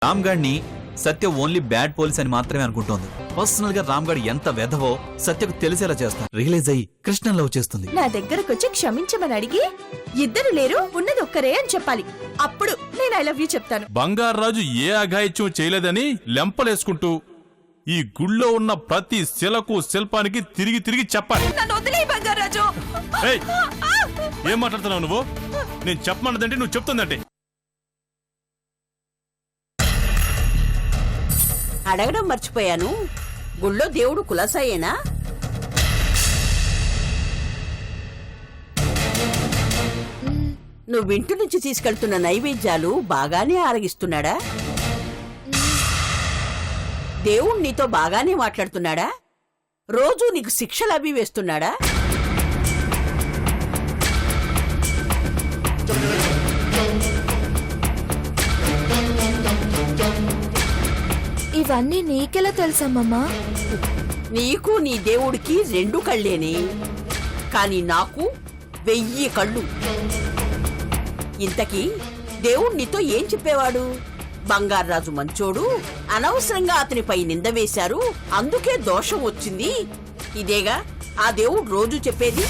రామ్ గాడిని సత్య only bad police అని మాత్రమే అనుకుంటోంది. Personal గా రామ్ గాడు ఎంత వెధవో సత్యకు తెలిసేలా చేస్తాను. రియలైజ్ అయ్యి కృష్ణ లవ్ చేస్తుంది. నా దగ్గరకొచ్చి క్షమించమని అడిగి ఇద్దరు లేరు ఉన్నది ఒక్కరే అని చెప్పాలి. అప్పుడు నేను ఐ లవ్ యూ చెప్తాను. బంగారాజు ఏ అఘాయిత్యం చేయలేదని లెంపలేసుకుంటూ ఈ గుళ్ళో ఉన్న ప్రతి శిలకు శిల్పానికి తిరిగి తిరిగి చెప్పాలి. నన్ను వదిలేయ్ బంగారాజు. ఏయ్, ఏం మాట్లాడుతున్నావు నువ్వు? నేను చెప్పమన్నదంటే నువ్వు చెప్తుందంటే. అడగడం మర్చిపోయాను, గుళ్ళో దేవుడు కులాసాయేనా? నువ్వు ఇంటి నుంచి తీసుకెళ్తున్న నైవేద్యాలు బాగానే ఆరగిస్తున్నాడా? దేవుడు నీతో బాగానే మాట్లాడుతున్నాడా? రోజూ నీకు శిక్షలు అవి వేస్తున్నాడా? ఇవన్నీ నీకెలా తెలుసమ్మమ్మా? నీకు నీ దేవుడికి 2 కళ్ళేనే, కాని నాకు 1000 కళ్ళు. ఇంతకీ దేవుడు నీతో ఏం చెప్పేవాడు? బంగారాజు మంచోడు, అనవసరంగా అతనిపై నింద వేశారు, అందుకే దోషం వచ్చింది. ఇదేగా ఆ దేవుడు రోజు చెప్పేది.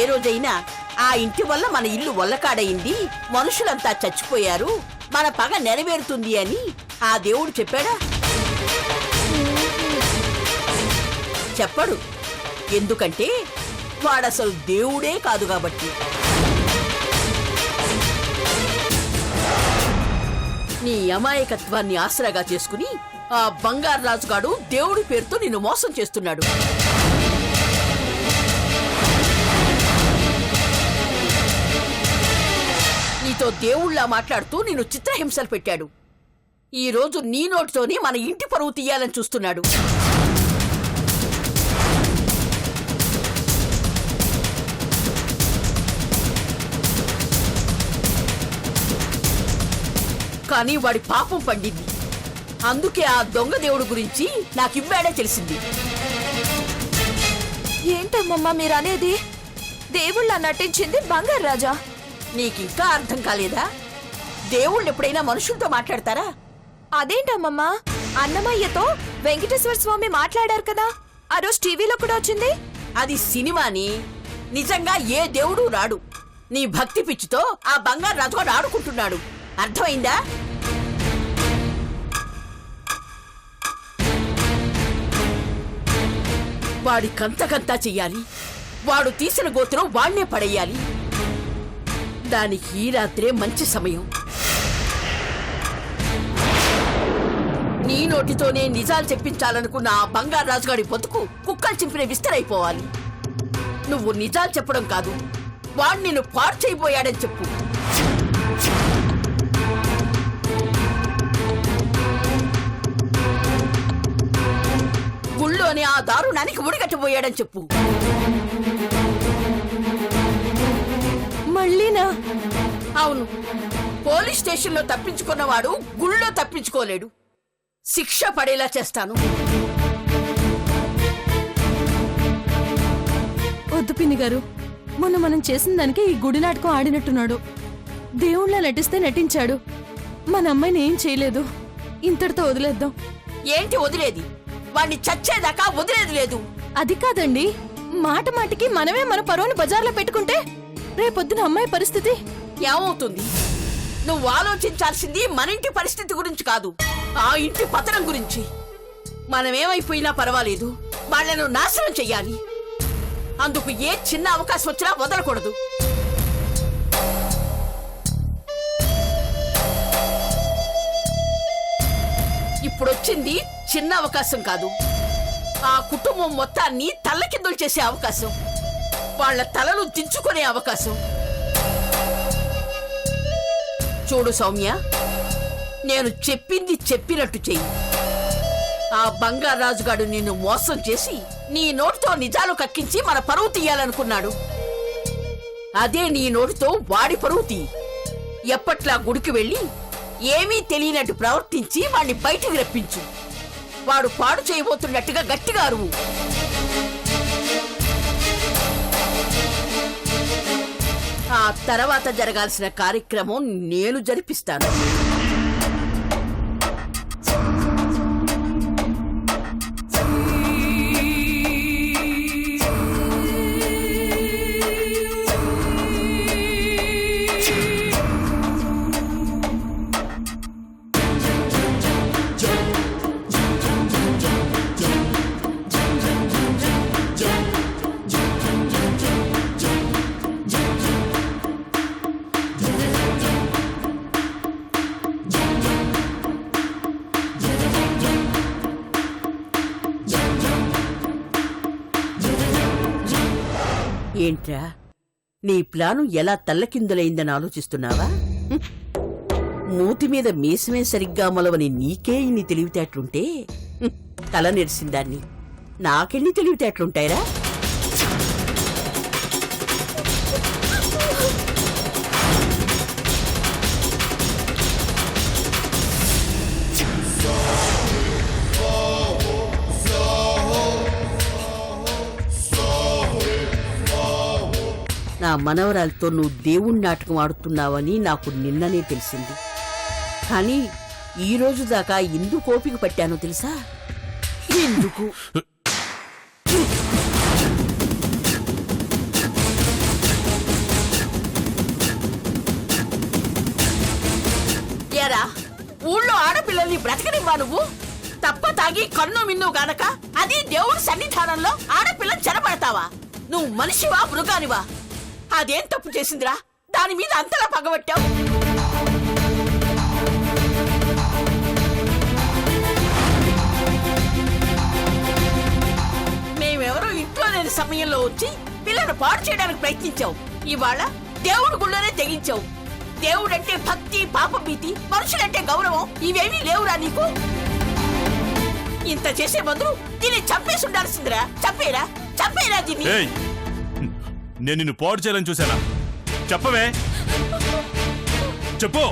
ఏ రోజైనా ఆ ఇంటి వల్ల మన ఇల్లు వల్లకాడయింది, మనుషులంతా చచ్చిపోయారు, మన పగ నెరవేరుతుంది అని ఆ దేవుడు చెప్పాడా? చెప్పడు. ఎందుకంటే వాడసలు దేవుడే కాదు కాబట్టి. నీ అమాయకత్వాన్ని ఆసరాగా చేసుకుని ఆ బంగారాజుగాడు దేవుడి పేరుతో నిన్ను మోసం చేస్తున్నాడు. నీతో దేవుళ్లా మాట్లాడుతూ నిన్ను చిత్రహింసలు పెట్టాడు. ఈ రోజు నీ నోటితోనే మన ఇంటి పరువు తీయాలని చూస్తున్నాడు. కానీ వాడి పాపం పండింది. అందుకే ఆ దొంగ దేవుడు గురించి నాకివ్వాడే తెలిసింది. ఏంటమ్మమ్మా మీరనేది? దేవుళ్ళ నటించింది బంగారాజా. నీకింకా అర్థం కాలేదా? దేవుళ్ళు ఎప్పుడైనా మనుషులతో మాట్లాడతారా? అదేంటమ్మమ్మా, అన్నమయ్యతో వెంకటేశ్వర స్వామి మాట్లాడారు కదా, ఆ రోజు టీవీలో కూడా వచ్చింది. అది సినిమాని, నిజంగా ఏ దేవుడు రాడు. నీ భక్తి పిచ్చితో ఆ బంగారు రాజుగాడు ఆడుకుంటున్నాడు. అర్థమైందా? వాడి కంతకంతా చెయ్యాలి. వాడు తీసిన గోత్రం వాణ్ణే పడేయాలి. దానికి ఈ రాత్రే మంచి సమయం. నీ నోటితోనే నిజాలు చెప్పించాలనుకున్న ఆ బంగారు రాజుగాడి బతుకు కుక్కలు చింపిన విస్తరైపోవాలి. నువ్వు నిజాలు చెప్పడం కాదు, వాడు నిన్ను పాడు చేయబోయాడని చెప్పు. గుళ్ళోనే ఆ దారుణానికి ముడిగట్టబోయాడని చెప్పు. మళ్ళీనా? అవును, పోలీస్ స్టేషన్లో తప్పించుకున్నవాడు గుళ్ళో తప్పించుకోలేడు. శిక్ష పడేలా చేస్తాను. వద్దు పిన్ని గారు, మొన్న మనం చేసిన దానికి ఈ గుడి నాటకం ఆడినట్టున్నాడు. దేవుళ్ళ నటిస్తే నటించాడు, మన అమ్మాయిని ఏం చేయలేదు. ఇంతటితో వదిలేద్దాం. ఏంటి వదిలేది? వాణ్ణి చచ్చేదాకా వదిలేది లేదు. అది కాదండి, మాట మాటికి మనమే మన పరువును బజార్లో పెట్టుకుంటే రేపొద్దున అమ్మాయి పరిస్థితి ఏమవుతుంది? నువ్వు ఆలోచించాల్సింది మన ఇంటి పరిస్థితి గురించి కాదు, ఆ ఇంటి పతనం గురించి. మనమేమైపోయినా పర్వాలేదు, వాళ్ళను నాశనం చెయ్యాలి. అందుకు ఏ చిన్న అవకాశం వచ్చినా వదలకూడదు. ఇప్పుడొచ్చింది చిన్న అవకాశం కాదు, ఆ కుటుంబం మొత్తాన్ని తల్లకిందులు చేసే అవకాశం, వాళ్ళ తలలు దించుకునే అవకాశం. చూడు సౌమ్య, నేను చెప్పింది చెప్పినట్టు చెయ్యి. ఆ బంగారాజుగాడు నిన్ను మోసం చేసి నీ నోటితో నిజాలు కక్కించి మన పరువు తీయాలనుకున్నాడు. అదే నీ నోటితో వాడి పరువు తీ. ఎప్పట్లా గుడికి వెళ్ళి ఏమీ తెలియనట్టు ప్రవర్తించి వాణ్ణి బయటికి రప్పించు. వాడు పాడు చేయబోతున్నట్టుగా గట్టిగా అరువు. ఆ తర్వాత జరగాల్సిన కార్యక్రమం నేను జరిపిస్తాను. ఏంట్రా, నీ ప్లాను ఎలా తల్లకిందులైందని ఆలోచిస్తున్నావా? హ్మ్. మూతి మీద మీసమే సరిగ్గా మొలవని నీకే ఇన్ని తెలివితేటలుంటే తల నెరిసిందాన్ని నాకెన్ని తెలివితేటలుంటాయిరా? నా మనవరాలతో నువ్వు దేవుణ్ణి నాటకం ఆడుతున్నావని నాకు నిన్ననే తెలిసింది. కానీ ఈ రోజు దాకా ఎందుకు ఓపిక పట్టానో తెలుసా? ఎందుకు? ఏరా, ఊళ్ళో ఆడపిల్లల్ని బ్రతకనివ్వా నువ్వు? తప్ప తాగి కన్ను మిన్ను గానక అది దేవుడి సన్నిధానంలో ఆడపిల్లని చెరపడతావా? నువ్వు మనిషివా మృగానివా? అదేం తప్పు చేసిందిరా దాని మీద అంతలా పగబట్టావు? మేమెవరో ఇంట్లో లేని సమయంలో వచ్చి పిల్లను పాడు చేయడానికి ప్రయత్నించావు. ఇవాళ దేవుడి గుళ్ళోనే తెగించావు. దేవుడంటే భక్తి, పాపభీతి, మనుషులంటే గౌరవం ఇవేమీ లేవురా నీకు? ఇంత చేసే బదులు దీన్ని చంపేసి ఉండాల్సిందిరా. చంపేరా దీన్ని. నేను నిన్ను పాడు చేయాలని చూసానా? చెప్పవే, చెప్పు.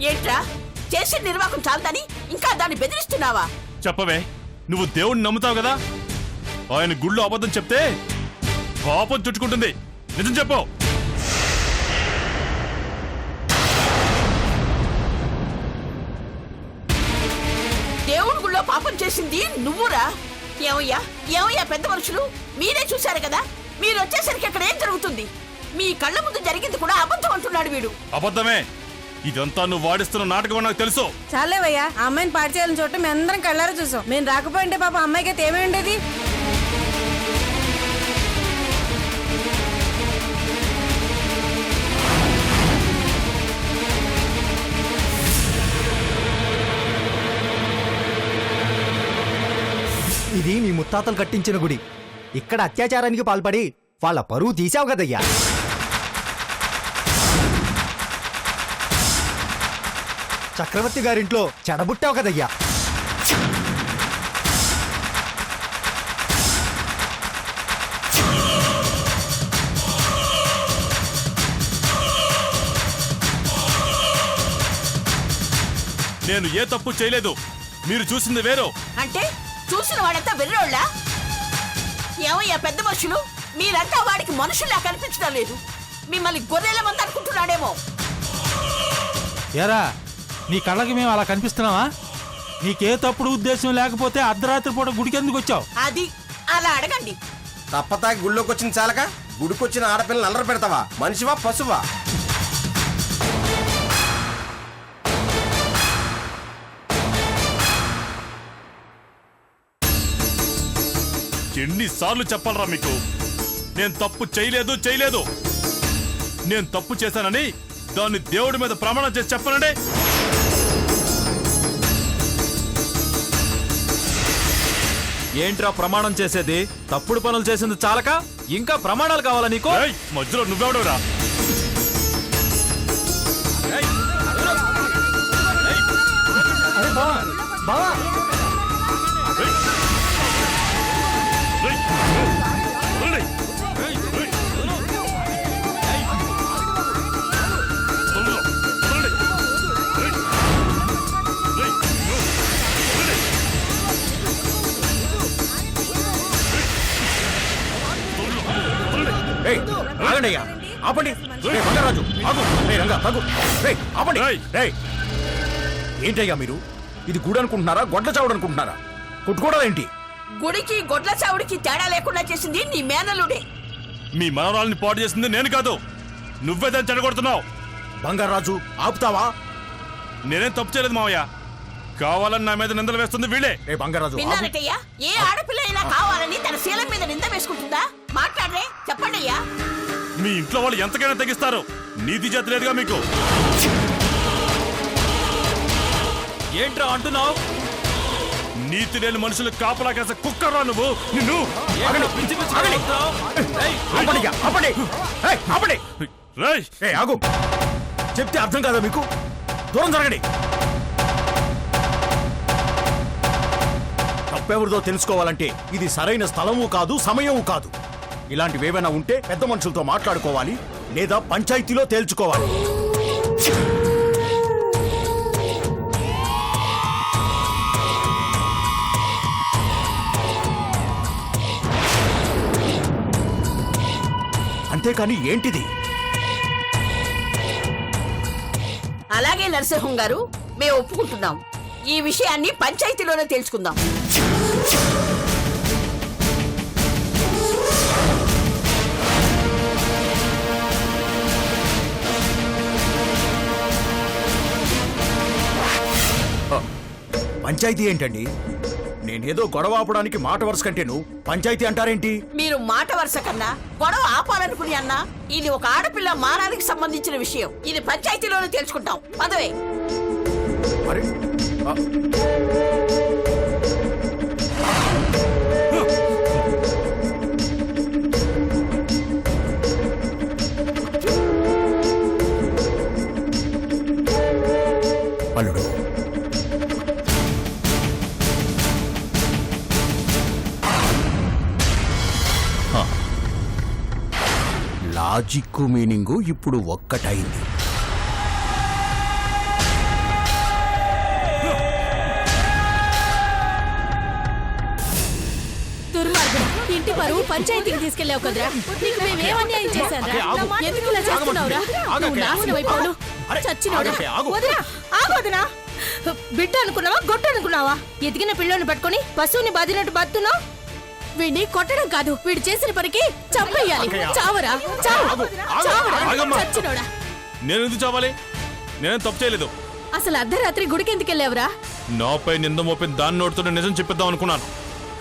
ఏంట్రా, చేసిన నిర్వాహకం చాలదని ఇంకా దాన్ని బెదిరిస్తున్నావా? చెప్పవే, నువ్వు దేవుణ్ణి నమ్ముతావు కదా? ఆయన గుళ్ళో అబద్ధం చెప్తే పాపం చుట్టుకుంటుంది. నిజం చెప్పు. దేవుడి గుళ్ళో పాపం చేసింది నువ్వురా. ఏమయ్యా పెద్ద మనుషులు, మీరే చూశారు కదా. మీరు వచ్చేసరికి అక్కడ ఏం జరుగుతుంది? మీ కళ్ళ ముందు జరిగింది కూడా అబద్ధం అంటున్నాడు వీడు. అబద్ధమే. ఇదంతా నువ్వు వాడిస్తున్న నాటకం నాకు తెలుసు. చాలేవయ్యా, ఆ అమ్మాయిని పాడు చేయాలని చోట మేము అందరం కళ్ళారా చూసాం. మేము రాకపోయింటే పాప అమ్మాయికి అయితే ఏమై ఉండేది? ఇది నీ ముత్తాతలు కట్టించిన గుడి. ఇక్కడ అత్యాచారానికి పాల్పడి వాళ్ళ పరువు తీసావు కదయ్యా. చక్రవర్తి గారింట్లో చెడబుట్టావు కదయ్యా. నేను ఏ తప్పు చేయలేదు. మీరు చూసింది వేరు. అంటే చూసిన వాడంతా వెర్రోళ్ళా? ఏమయ్యా పెద్ద మనుషులు, మీరంతా వాడికి మనుషుల్లా కనిపించడం లేదు. మిమ్మల్ని గొర్రెల మంది అనుకుంటున్నాడేమో. ఏరా, నీ కళ్ళకి మేము అలా కనిపిస్తున్నావా? నీకే తప్పుడు ఉద్దేశం లేకపోతే అర్ధరాత్రి పూట గుడికి ఎందుకు వచ్చావు? అది అలా అడగండి. తప్పతాకి గుళ్ళోకి వచ్చిన చాలక గుడికొచ్చిన ఆడపిల్లని అల్లరి పెడతావా? మనిషివా పశువా? ఎన్నిసార్లు చెప్పాలరా మీకు? నేను తప్పు చేయలేదు. నేను తప్పు చేశానని దాన్ని దేవుడి మీద ప్రమాణం చేసి చెప్పనండి. ఏంట్రా ప్రమాణం చేసేది? తప్పుడు పనులు చేసింది చాలక ఇంకా ప్రమాణాలు కావాలా నీకు? మధ్యలో నువ్వెవడవురా? బావా, ఆగండి అయ్యా, ఆపండి. రేయ్ బంగారాజు, ఆగు. రేయ్ రంగా, ఆగు. రేయ్, ఆపండి. రేయ్. రేయ్. ఏంటయ్యా మీరు ఇది గూడు అనుకుంటున్నారా, గొడ్ల చావుడు అనుకుంటున్నారా? కొట్టుకోవడం ఏంటి? గుడికి గొడ్ల చావుడికి తేడా లేకుండా చేసింది నీ మేనలుడే. మీ మనవరాల్ని పాడు చేసింది నేను కాదు, నువ్వే దాన్ని చెడగొడుతున్నావు. బంగారాజు ఆపుతావా? నేనేం తప్పు చేయలేదు మావయ్య, కావాలని నా మీద నిందలు వేస్తుంది వీళ్ళే. రే బంగారాజు ఆగు. విన్నారటయ్యా, ఏ ఆడపిల్ల అయినా కావాలని తన శీలం మీద నింద వేసుకుంటుందా? మాట్లాడరే, చెప్పండి అయ్యా. మీ ఇంట్లో వాళ్ళు ఎంతకైనా తెగిస్తారు, నీతి జాతి లేదుగా మీకు. ఏంట్రా అంటున్నావు? నీతి లేని మనుషులు కాపలా కేస కుక్కరా నువ్వు. నిన్ను ఆగండి, ఆగండి. ఆపండి ఇక, ఆపండి. ఏయ్, ఆపండి. రేయ్, ఏయ్, ఆగు. చెప్తే అర్థం కాదా మీకు? దూరం జరగండి. తప్పెవరిదో తెలుసుకోవాలంటే ఇది సరైన స్థలము కాదు, సమయము కాదు. ఇలాంటివేవైనా ఉంటే పెద్ద మనుషులతో మాట్లాడుకోవాలి, లేదా పంచాయతీలో తేల్చుకోవాలి. అంతేకాని ఏంటిది? అలాగే నరసింహం గారు, మేము ఒప్పుకుంటున్నాం. ఈ విషయాన్ని పంచాయతీలోనే తెలుసుకుందాం. పంచాయతీ ఏంటండి? నేనేదో గొడవ ఆపడానికి మాట వరుస కంటేను పంచాయతీ అంటారేంటి? మీరు మాట వరుస కన్నా గొడవ ఆపాలనుకుని అన్నా, ఇది ఒక ఆడపిల్ల మానానికి సంబంధించిన విషయం. ఇది పంచాయతీలోనే తెలుసుకుంటాం. పదవే. అరే ఆ. అల్లుడు, లాజిక్ మీనింగు ఇప్పుడు ఒక్కటైంది. దుర్మార్గుడు, ఇంటి పరువు పంచాయతీకి తీసుకెళ్లావు కదరా. నీకు మేమేం అన్యాయం చేశానురా? ఎందుకు ఇలా చేస్తున్నావురా? నువ్వు నాశనం అయిపోను. చచ్చినోడా? వదినా, ఆగొదినా. బిడ్డ అనుకున్నావా, గొడ్డు అనుకున్నావా? ఎదిగిన పిల్లోని పట్టుకొని పశువుని బాధినట్టు బాధుతున్నావు. వీడిని కొట్టడం కాదు, వీడు చేసిన పనికి చంపేయాలి. చావరా, చావు, చావరా, చచ్చినోడా. నేను ఎందుకు చావాలి? నేనేం తప్పు చేయలేదు. అసలు అర్ధరాత్రి గుడికి ఎందుకు వెళ్ళావురా? నాపై నింద మోపిన దాని నోటితో నిజం చెప్పిద్దాం అనుకున్నాను,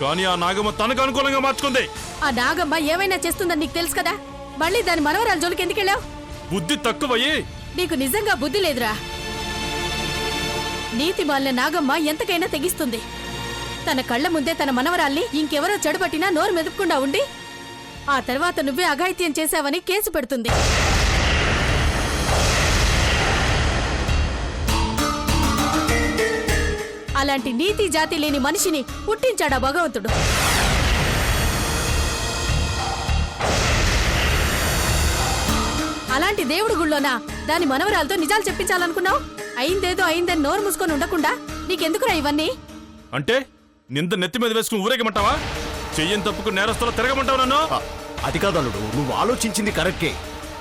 కానీ ఆ నాగమ్మ తనకు అనుకూలంగా మార్చుకుంది. ఆ నాగమ్మ ఏమైనా చేస్తుందని నీకు తెలుసు కదా, మళ్ళీ దాని మనవరాలు జోలికి ఎందుకు వెళ్ళావు? బుద్ధి తక్కువయ్యి. నీకు నిజంగా బుద్ధి లేదురా. నీతి మాలిన నాగమ్మ ఎంతకైనా తెగిస్తుంది. తన కళ్ళ ముందే తన మనవరాల్ని ఇంకెవరో చెడబట్టినా నోరు మెదుపుకుండా ఉండి ఆ తర్వాత నువ్వే అఘాయిత్యం చేశావని కేసు పెడుతుంది. అలాంటి నీతి జాతి లేని మనిషిని పుట్టించాడా భగవంతుడు. అలాంటి దేవుడు గుళ్ళోనా దాని మనవరాలతో నిజాలు చెప్పించాలనుకున్నావు? అయిందేదో అయిందని నోరు మూసుకొని ఉండకుండా నీకెందుకురా ఇవన్నీ? అంటే నింద నెత్తి మీద వేసుకుని ఊరేగమంటావా? చెయ్యని తప్పుకు నేరస్తులు తిరగమంటావు నన్ను? అది కాదు అల్లుడు, నువ్వు ఆలోచించింది కరెక్టే,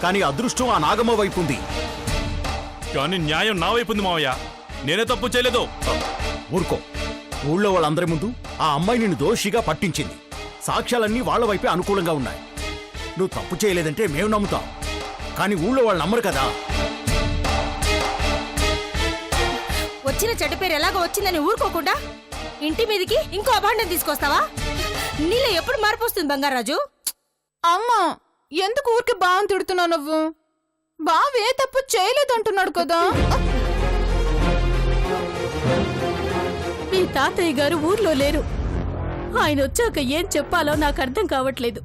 కానీ అదృష్టం ఆ నాగమ్మ వైపు ఉంది. కానీ న్యాయం నా వైపు ఉంది మావయ్య, నేనే తప్పు చేయలేదు. ఊరుకో. ఊళ్ళో వాళ్ళందరి ముందు ఆ అమ్మాయి నిన్ను దోషిగా పట్టించింది. సాక్ష్యాలన్నీ వాళ్ళ వైపే అనుకూలంగా ఉన్నాయి. నువ్వు తప్పు చేయలేదంటే మేము నమ్ముతాం, కానీ ఊళ్ళో వాళ్ళు నమ్మరు కదా. వచ్చిన చెడ్డ పేరు ఎలాగో వచ్చిందని ఊరుకోకుండా ఇంటి మీదకి ఇంకో అభాండం తీసుకొస్తావా? నీలో ఎప్పుడు మార్పు వస్తుంది బంగారాజు? అమ్మా, ఎందుకు ఊరికి బావని తిడుతున్నావు నువ్వు? బావే తప్పు చేయలేదంటున్నాడు కదా. మీ తాతయ్య గారు ఊర్లో లేరు. ఆయన వచ్చాక ఏం చెప్పాలో నాకు అర్థం కావట్లేదు.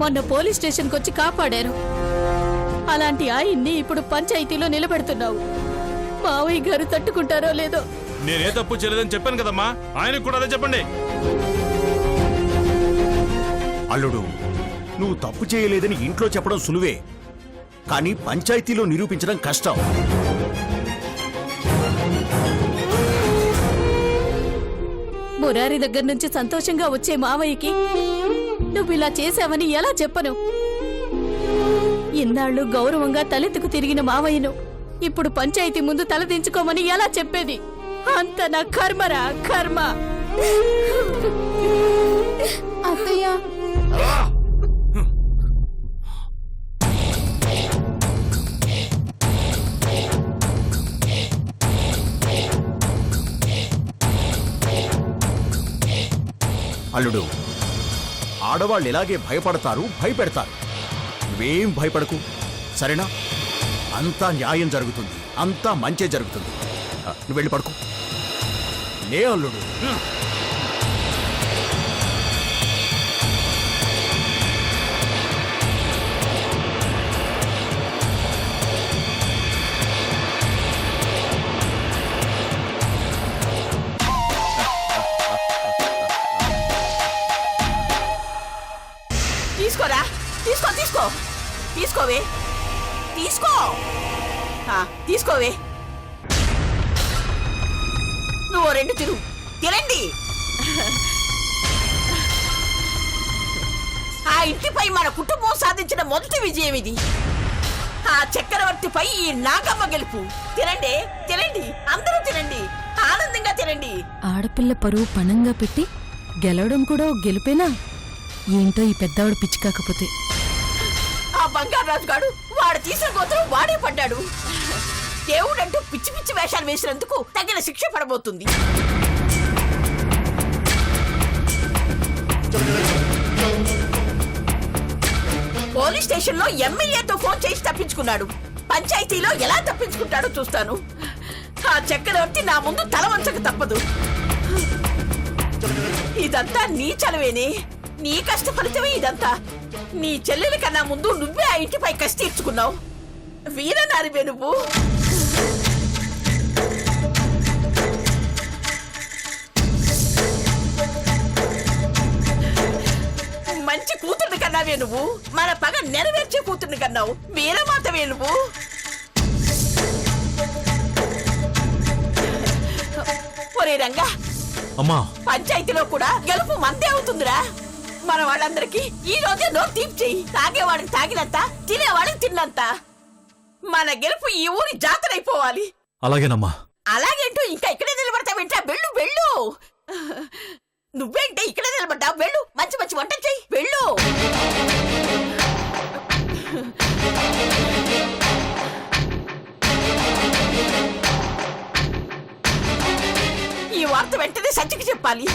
మొన్న పోలీస్ స్టేషన్కి వచ్చి కాపాడారు. అలాంటి ఆయన్ని ఇప్పుడు పంచాయతీలో నిలబెడుతున్నావు. మావయ్య గారు తట్టుకుంటారో లేదో. నేనే తప్పు చేయలేదని చెప్పాను కదమ్మా, ఆయనకు కూడా అదే చెప్పండి. అల్లుడు, నువ్వు తప్పు చేయలేదని ఇంట్లో చెప్పడం సులువే, కానీ పంచాయతీలో నిరూపించడం కష్టం. మురారి దగ్గర నుంచి సంతోషంగా వచ్చే మావయ్యకి నువ్వు ఇలా చేశావని ఎలా చెప్పను? ఇన్నాళ్ళు గౌరవంగా తలెత్తుకు తిరిగిన మావయ్యను ఇప్పుడు పంచాయతీ ముందు తలదించుకోమని ఎలా చెప్పేది? అంత నా కర్మరా కర్మ. అత్తయ్య అల్లుడు, ఆడవాళ్ళు ఇలాగే భయపడతారు, భయపెడతారు. నువ్వేం భయపడకు, సరేనా? అంతా న్యాయం జరుగుతుంది, అంతా మంచే జరుగుతుంది. నువ్వు వెళ్ళి పడుకో. లే అల్లుడు. తీసుకోరా, తీసుకో తీసుకో తీసుకోవే, తీసుకో తీసుకోవే. నువ్వు రెండు తినండి. ఆ ఇంటిపై మన కుటుంబం సాధించిన మొదటి విజయం ఇది. ఆ చక్రవర్తిపై ఈ నాగమ్మ గెలుపు. తినండి తినండి, అందరూ తినండి, ఆనందంగా తినండి. ఆడపిల్ల పరువు పణంగా పెట్టి గెలవడం కూడా ఓ గెలుపేనా? ఏంటో ఈ పెద్దవాడు పిచ్చి కాకపోతే. ఆ బంగారాజు గాడు వాడు తీసిన గోత్రం వాడే పడ్డాడు. దేవుడంటూ పిచ్చి పిచ్చి వేషాలు వేసినందుకు తగిన శిక్ష పడబోతుంది. పోలీస్ స్టేషన్ లో ఎమ్మెల్యేతో ఫోన్ చేసి తప్పించుకున్నాడు. పంచాయతీలో ఎలా తప్పించుకుంటాడో చూస్తాను. ఆ చక్రవర్తి నా ముందు తల వంచక తప్పదు. ఇదంతా నీ చలవేనే, నీ కష్ట ఫలితమే ఇదంతా. నీ చెల్లెల కన్నా ముందు నువ్వే ఆ ఇంటిపై కసి తీర్చుకున్నావు. వీరనారివే నువ్వు. మంచి కూతుర్ని కన్నావే నువ్వు. మన పగ నెరవేర్చే కూతుర్ని కన్నావు. వీరమాతవే నువ్వు. ఒరే రంగా, అమ్మా, పంచాయతీలో కూడా గెలుపు మందే అవుతుందిరా. మన వాళ్ళందరికీ ఈ రోజే నోట్ తీపి చెయ్యి. తాగేవాడికి తాగినంత, తినేవాడికి తిన్నంత. మన గెలుపు ఈ ఊరి జాతర అయిపోవాలి. అలాగేనమ్మా. అలాగేంటూ ఇంకా ఇక్కడే నిలబడతావేంటా? వెళ్ళు వెళ్ళు. నువ్వేంటే ఇక్కడే నిలబడ్డావు? వెళ్ళు, మంచి మంచి వంటలు చెయ్యి. వెళ్ళు. ఈ వార్త వెంటనే సచ్చికి చెప్పాలి.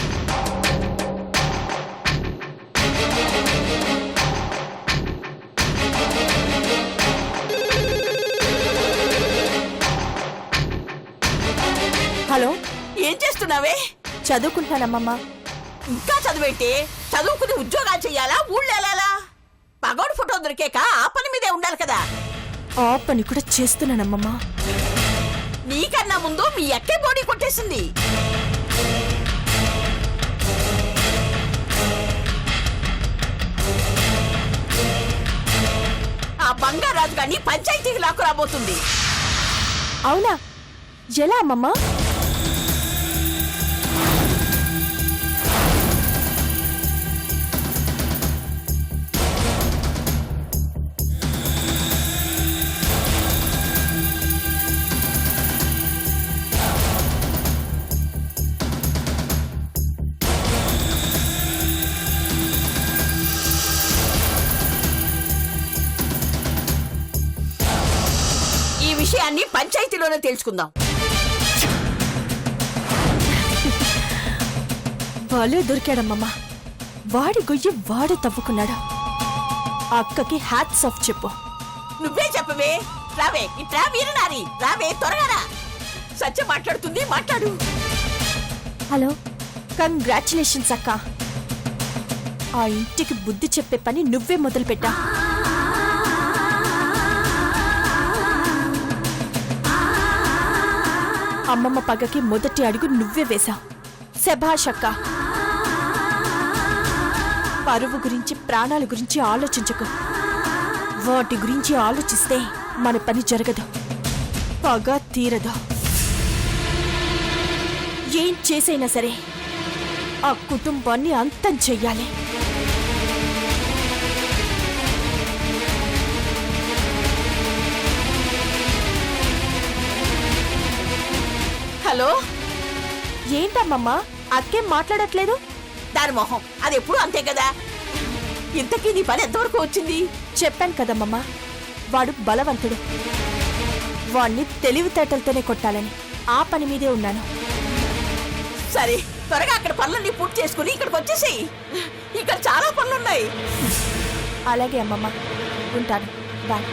హలో, ఏం చేస్తున్నావే? చదువుకుంటానమ్మమ్మా. ఇంకా చదివేంటే? చదువుకుని ఉద్యోగాలు చెయ్యాలా, ఊళ్ళో వెళ్ళాలా? పగోడు ఫోటో దొరికాక ఆ పని మీదే ఉండాలి కదా. ఆ పని కూడా చేస్తున్నానమ్మమ్మా. నీకన్నా ముందు మీ అక్కే బాడీ కొట్టేసింది. ఆ బంగారాజు గారిని పంచాయతీకి లాక్కు రాబోతుంది. అవునా? ఎలా అమ్మమ్మా? ఈ విషయాన్ని పంచాయతీలోనే తెలుసుకుందాం. వాళ్ళే దొరికాడమ్మమ్మా. వాడి గొయ్యి వాడే తవ్వుకున్నాడు. అక్కకి హ్యాట్స్ ఆఫ్ చెప్పు. నువ్వే చెప్పవే. రావే, ఇట్రా వీరనారి, రావే, త్వరగా రా. సత్య మాట్లాడుతుంది, మాట్లాడు. హలో, కంగ్రాచులేషన్స్ అక్క. ఆ ఇంటికి బుద్ధి చెప్పే పని నువ్వే మొదలుపెట్టా. అమ్మమ్మ పగకి మొదటి అడుగు నువ్వే వేశావు. శభాష్ అక్క. పరువు గురించి, ప్రాణాల గురించి ఆలోచించకు. వాటి గురించి ఆలోచిస్తే మన పని జరగదు, పగ తీరదు. ఏం చేసైనా సరే ఆ కుటుంబాన్ని అంతం చెయ్యాలి. హలో, ఏంటమ్మమ్మా అక్కేం మాట్లాడట్లేదు? దాని మొహం అది ఎప్పుడు అంతే కదా. ఇంతకీ నీ పని ఎంతవరకు వచ్చింది? చెప్పాను కదమ్మమ్మా, వాడు బలవంతుడు. వాణ్ణి తెలివితేటలతోనే కొట్టాలని ఆ పని మీదే ఉన్నాను. సరే, త్వరగా అక్కడ పనులన్నీ పూర్తి చేసుకుని ఇక్కడికి వచ్చేసేయి. ఇక్కడ చాలా పనులున్నాయి. అలాగే అమ్మమ్మ, ఉంటాను. బాయ్.